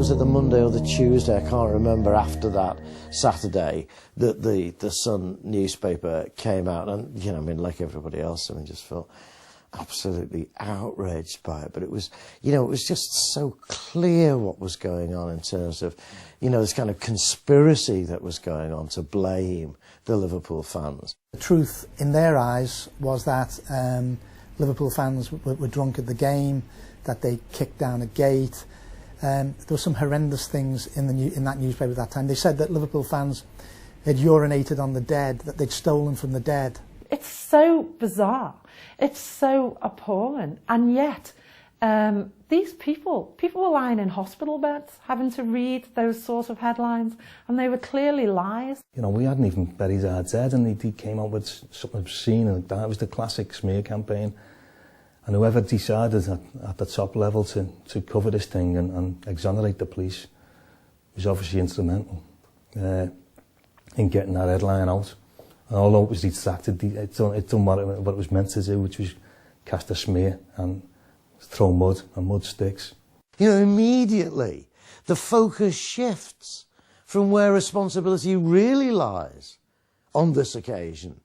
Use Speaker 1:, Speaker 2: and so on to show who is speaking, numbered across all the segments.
Speaker 1: was it the Monday or the Tuesday, I can't remember, after that Saturday, that the Sun newspaper came out, and, you know, I mean, like everybody else, I mean, just felt absolutely outraged by it. But it was, you know, it was just so clear what was going on in terms of, you know, this kind of conspiracy that was going on to blame the Liverpool fans.
Speaker 2: The truth in their eyes was that Liverpool fans were drunk at the game, that they kicked down a gate. There were some horrendous things in that newspaper at that time. They said that Liverpool fans had urinated on the dead, that they'd stolen from the dead.
Speaker 3: It's so bizarre. It's so appalling. And yet, these people were lying in hospital beds, having to read those sort of headlines, and they were clearly lies.
Speaker 4: You know, we hadn't even buried our dead, and he came out with something obscene like that. It was the classic smear campaign. And whoever decided at the top level to cover this thing and exonerate the police was obviously instrumental in getting that headline out. And although it was detracted, it done what it was meant to do, which was cast a smear and throw mud and mud sticks.
Speaker 1: You know, immediately the focus shifts from where responsibility really lies on this occasion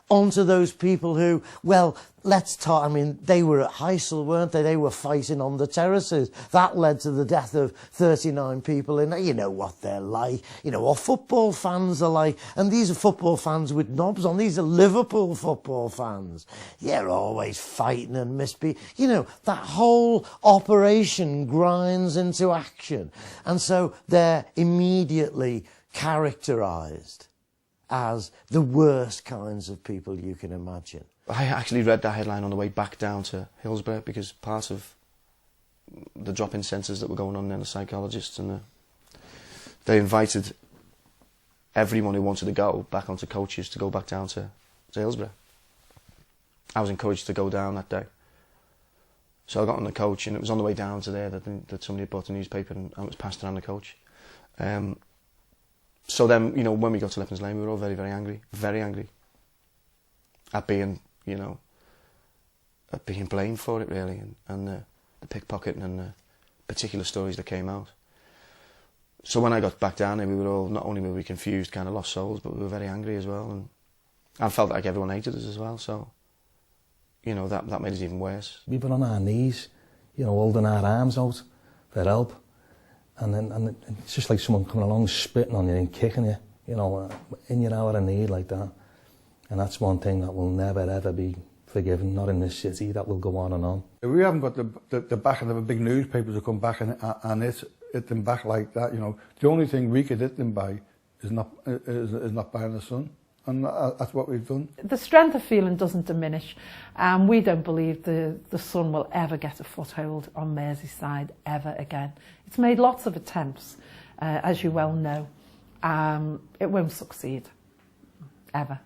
Speaker 1: onto those people who, well, let's talk, I mean, they were at Heysel, weren't they? They were fighting on the terraces. That led to the death of 39 people in there. You know what they're like. You know what football fans are like. And these are football fans with knobs on. These are Liverpool football fans. They're always fighting and you know, that whole operation grinds into action. And so they're immediately characterised as the worst kinds of people you can imagine.
Speaker 5: I actually read that headline on the way back down to Hillsborough, because part of the drop-in centres that were going on there, the psychologists, and they invited everyone who wanted to go back onto coaches to go back down to Hillsborough. I was encouraged to go down that day. So I got on the coach, and it was on the way down to there that somebody had bought a newspaper and it was passed around the coach. So then, you know, when we got to Lippens Lane, we were all very, very angry at being, you know, at being blamed for it, really, and the pickpocketing and the particular stories that came out. So when I got back down there, we were all, not only were we confused, kind of lost souls, but we were very angry as well, and I felt like everyone hated us as well, so, you know, that made it even worse.
Speaker 4: We were on our knees, you know, holding our arms out for help. And it's just like someone coming along spitting on you and kicking you, you know, in your hour of need like that. And that's one thing that will never ever be forgiven, not in this city. That will go on and on.
Speaker 6: We haven't got the backing of a big newspaper to come back and hit them back like that, you know. The only thing we could hit them by is not buying the Sun. And that's what we've done.
Speaker 3: The strength of feeling doesn't diminish. We don't believe the Sun will ever get a foothold on Merseyside ever again. It's made lots of attempts, as you well know. It won't succeed, ever.